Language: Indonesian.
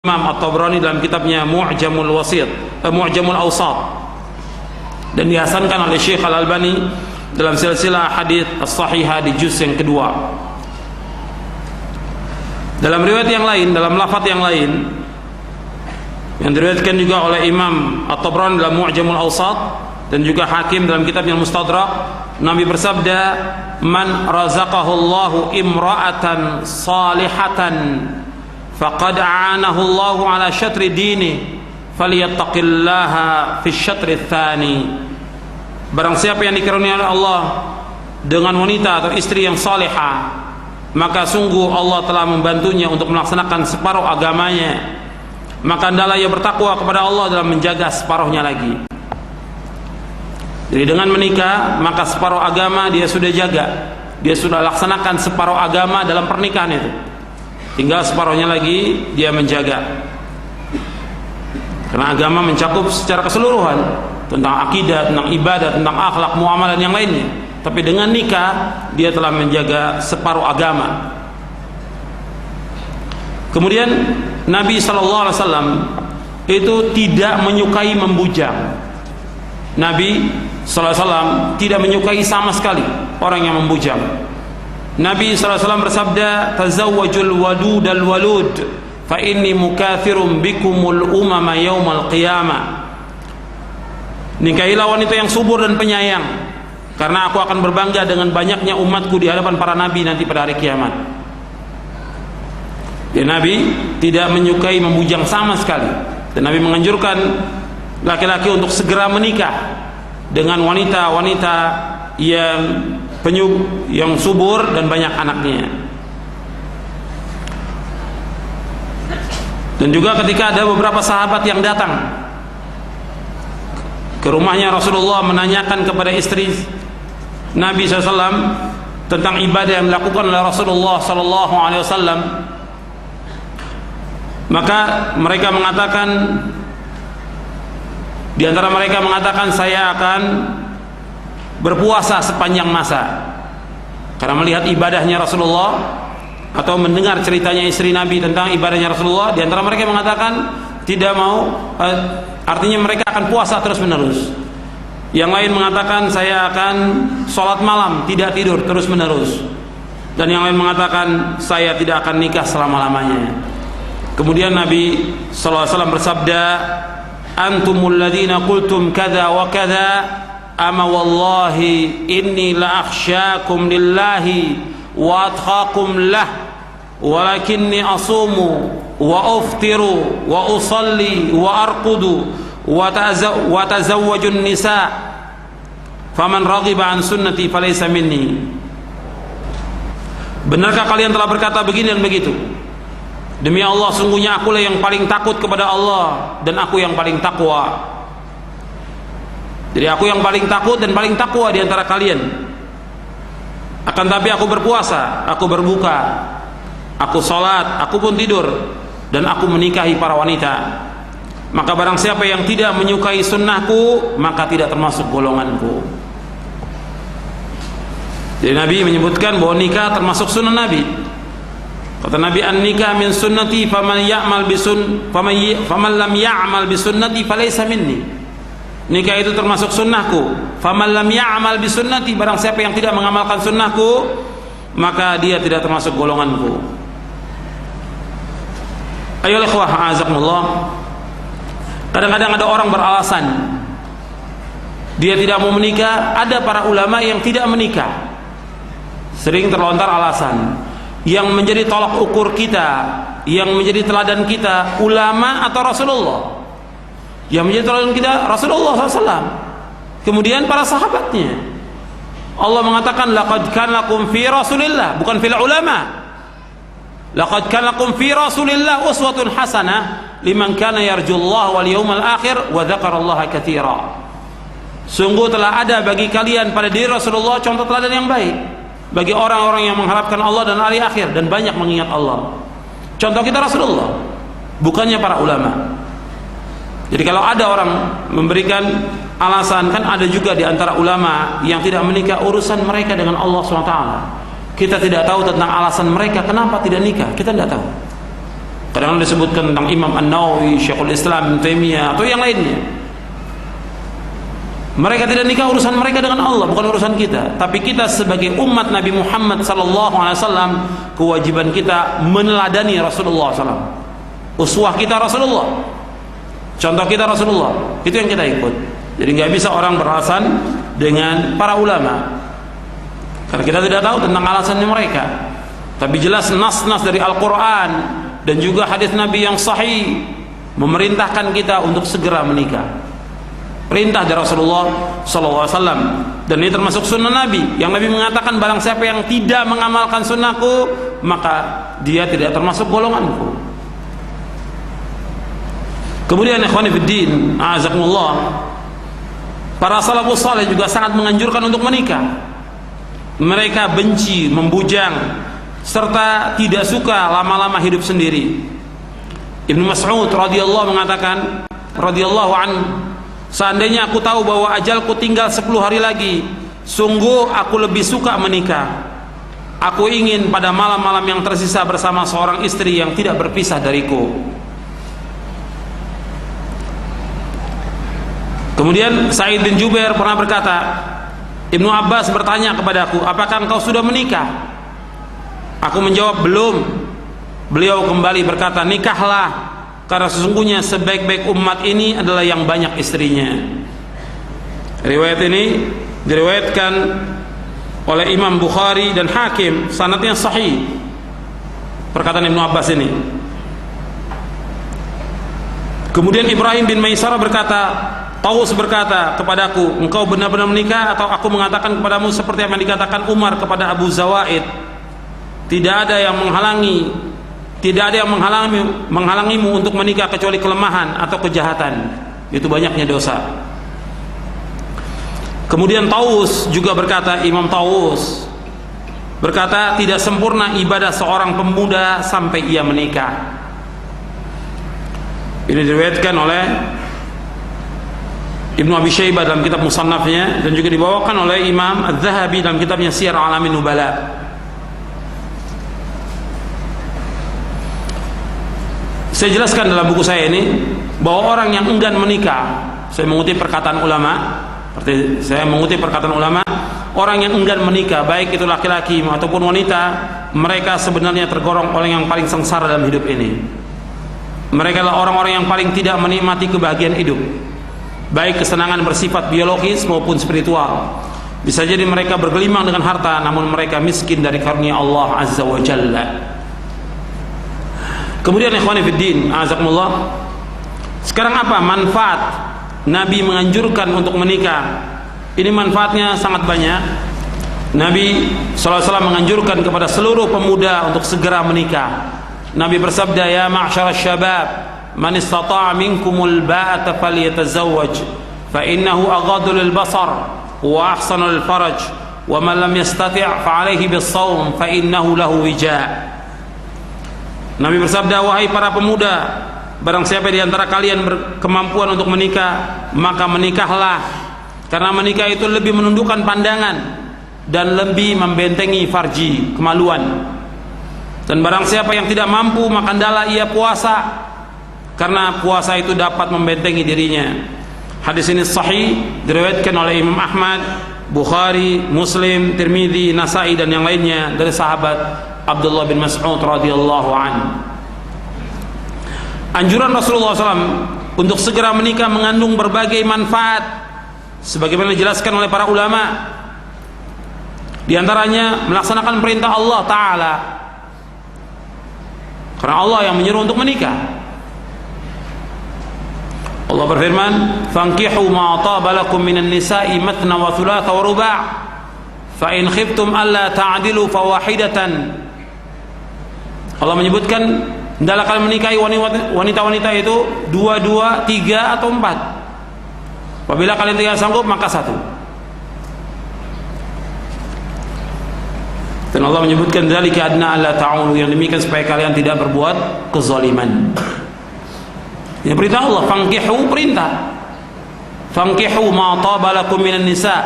Imam At-Tabrani dalam kitabnya Mu'jamul Awsat, dan dihasankan oleh Syekh Al-Albani dalam silsilah hadits as-sahihah di juz yang kedua. Dalam riwayat yang lain, dalam lafaz yang lain yang diriwayatkan juga oleh Imam At-Tabrani dalam Mu'jamul Awsat dan juga Hakim dalam kitabnya Mustadrak, Nabi bersabda, "Man razaqahu Allahu imra'atan salihatan faqad a'anahu Allahu ala syatri dini falyattaqillaha fi syatri tsani." Barang siapa yang dikaruniai oleh Allah dengan wanita atau istri yang salihah, maka sungguh Allah telah membantunya untuk melaksanakan separuh agamanya. Maka hendaklah ia bertakwa kepada Allah dalam menjaga separuhnya lagi. Jadi dengan menikah, maka separuh agama dia sudah jaga, dia sudah laksanakan separuh agama dalam pernikahan itu. Tinggal separuhnya lagi dia menjaga. Karena agama mencakup secara keseluruhan, tentang akidah, tentang ibadah, tentang akhlak, muamalah dan yang lainnya. Tapi dengan nikah dia telah menjaga separuh agama. Kemudian Nabi SAW itu tidak menyukai membujang. Nabi SAW tidak menyukai sama sekali orang yang membujang. Nabi SAW bersabda, "Tazawwajul wadud al-walud fa inni mukathirum bikumul umama yaumal qiyamah." Nikahilah wanita yang subur dan penyayang, karena aku akan berbangga dengan banyaknya umatku di hadapan para nabi nanti pada hari kiamat. Ya, Nabi tidak menyukai membujang sama sekali, dan Nabi menganjurkan laki-laki untuk segera menikah dengan wanita-wanita yang subur dan banyak anaknya. Dan juga ketika ada beberapa sahabat yang datang ke rumahnya Rasulullah menanyakan kepada istri Nabi SAW tentang ibadah yang dilakukan oleh Rasulullah SAW, maka mereka mengatakan, di antara mereka mengatakan, "Saya akan berpuasa sepanjang masa." Karena melihat ibadahnya Rasulullah atau mendengar ceritanya istri Nabi tentang ibadahnya Rasulullah, di antara mereka mengatakan tidak mau, artinya mereka akan puasa terus menerus. Yang lain mengatakan, "Saya akan sholat malam, tidak tidur terus menerus." Dan yang lain mengatakan, "Saya tidak akan nikah selama-lamanya." Kemudian Nabi SAW bersabda, "Antumul ladina qultum kada wa kada, ama wallahi inni la akhsyakum lillahi wa atqakum lah, walakinni asumu wa uftiru wa usalli wa arqudu wa tazawwajun nisa, faman raghiba an sunnati falaysa minni." Benarkah kalian telah berkata begini dan begitu? Demi Allah, sungguhnya akulah yang paling takut kepada Allah dan aku yang paling takwa. Jadi aku yang paling takut dan paling takwa di antara kalian. Akan tapi aku berpuasa, aku berbuka, aku sholat, aku pun tidur, dan aku menikahi para wanita. Maka barang siapa yang tidak menyukai sunnahku, maka tidak termasuk golonganku. Jadi Nabi menyebutkan bahwa nikah termasuk sunnah Nabi. Kata Nabi, "An-nikah min sunnati faman lam ya'mal bi sunnati falaysa minni." Nikah itu termasuk sunnahku. Faman lam ya'mal bi sunnati, barang siapa yang tidak mengamalkan sunnahku, maka dia tidak termasuk golonganku. Ayo ikhwah, a'azakumullah. Kadang-kadang ada orang beralasan dia tidak mau menikah. Ada para ulama yang tidak menikah. Sering terlontar alasan. Yang menjadi tolak ukur kita, yang menjadi teladan kita, ulama atau Rasulullah? Yang menjadi teladan kita Rasulullah SAW, kemudian para sahabatnya. Allah mengatakan, "Laqad kana lakum fi Rasulillah", bukan fil ulama. "Laqad kana lakum fi Rasulillah uswatun hasanah liman kana yarjullaha wal yawmal akhir wa dzakarallaha katsira." Sungguh telah ada bagi kalian pada diri Rasulullah contoh teladan yang baik bagi orang-orang yang mengharapkan Allah dan hari akhir dan banyak mengingat Allah. Contoh kita Rasulullah, bukannya para ulama. Jadi kalau ada orang memberikan alasan, kan ada juga di antara ulama yang tidak menikah, urusan mereka dengan Allah SWT. Kita tidak tahu tentang alasan mereka kenapa tidak nikah, kita tidak tahu. Kadang-kadang disebutkan tentang Imam An-Nawawi, Syekhul Islam Ibnu Taimiyah atau yang lainnya. Mereka tidak nikah, urusan mereka dengan Allah, bukan urusan kita. Tapi kita sebagai umat Nabi Muhammad SAW, kewajiban kita meneladani Rasulullah SAW. Uswah kita Rasulullah, contoh kita Rasulullah, itu yang kita ikut. Jadi nggak bisa orang beralasan dengan para ulama, karena kita tidak tahu tentang alasannya mereka. Tapi jelas nas-nas dari Al-Quran dan juga hadis Nabi yang sahih memerintahkan kita untuk segera menikah. Perintah dari Rasulullah SAW, dan ini termasuk sunnah Nabi, yang Nabi mengatakan barang siapa yang tidak mengamalkan sunnahku maka dia tidak termasuk golonganku. Kemudian ikhwani fiddin, a'azakumullah, para salafus saleh juga sangat menganjurkan untuk menikah. Mereka benci, membujang, serta tidak suka lama-lama hidup sendiri. Ibnu Mas'ud radhiyallahu mengatakan, radhiyallahu anhu, seandainya aku tahu bahwa ajalku tinggal 10 hari lagi, sungguh aku lebih suka menikah. Aku ingin pada malam-malam yang tersisa bersama seorang istri yang tidak berpisah dariku. Kemudian Sa'id bin Jubair pernah berkata, Ibnu Abbas bertanya kepadaku, apakah engkau sudah menikah? Aku menjawab, belum. Beliau kembali berkata, nikahlah, karena sesungguhnya sebaik-baik umat ini adalah yang banyak istrinya. Riwayat ini diriwayatkan oleh Imam Bukhari dan Hakim, sanadnya sahih. Perkataan Ibnu Abbas ini. Kemudian Ibrahim bin Maisarah berkata, Taus berkata kepadaku, engkau benar-benar menikah atau aku mengatakan kepadamu seperti yang dikatakan Umar kepada Abu Zawaid, tidak ada yang menghalangimu untuk menikah kecuali kelemahan atau kejahatan, itu banyaknya dosa. Kemudian Taus juga berkata, Imam Taus berkata, tidak sempurna ibadah seorang pemuda sampai ia menikah. Ini diriwayatkan oleh Ibnu Abi Syaibah dalam kitab Musannafnya, dan juga dibawakan oleh Imam Az-Zahabi dalam kitabnya Siyar A'lamin Nubala. Saya jelaskan dalam buku saya ini bahwa orang yang enggan menikah, saya mengutip perkataan ulama, orang yang enggan menikah, baik itu laki-laki ataupun wanita, mereka sebenarnya tergolong orang yang paling sengsara dalam hidup ini. Mereka adalah orang-orang yang paling tidak menikmati kebahagiaan hidup, baik kesenangan bersifat biologis maupun spiritual. Bisa jadi mereka bergelimang dengan harta, namun mereka miskin dari karunia Allah Azza wa Jalla. Kemudian ikhwani fiddin, azakumullah, sekarang apa manfaat Nabi menganjurkan untuk menikah? Ini manfaatnya sangat banyak. Nabi SAW menganjurkan kepada seluruh pemuda untuk segera menikah. Nabi bersabda, ya ma'syarasy syabab, man istata'a minkumul ba'ata falyatazawwaj fa innahu aghaddu lil basar wa ahsanu lil faraj wa man lam yastati' fa alayhi bis shaum fa innahu lahu wija'. Nabi bersabda, wahai para pemuda, barang siapa di antara kalian berkemampuan untuk menikah, maka menikahlah, karena menikah itu lebih menundukkan pandangan dan lebih membentengi farji, kemaluan. Dan barang siapa yang tidak mampu, maka hendaklah ia puasa, karena puasa itu dapat membentengi dirinya. Hadis ini sahih, diriwayatkan oleh Imam Ahmad, Bukhari, Muslim, Tirmidzi, Nasai dan yang lainnya dari sahabat Abdullah bin Mas'ud radhiyallahu anhu. Anjuran Rasulullah SAW untuk segera menikah mengandung berbagai manfaat, sebagaimana dijelaskan oleh para ulama. Di antaranya melaksanakan perintah Allah Ta'ala, karena Allah yang menyuruh untuk menikah. Allah berfirman, fankihu ma taba lakum minan nisa'i mathna wa thulatha wa ruba' fa in khiftum alla ta'dilu fawahidatan. Allah menyebutkan, hendaklah kalian menikahi wanita-wanita itu 2, 2, 3 atau 4. Apabila kalian tidak sanggup, maka 1. Dan Allah menyebutkan dzalika adna alla ta'ulu, yang demikian supaya kalian tidak berbuat kezaliman. Ini perintah Allah, fankihu, perintah. Fankihu ma taba lakum minan nisa'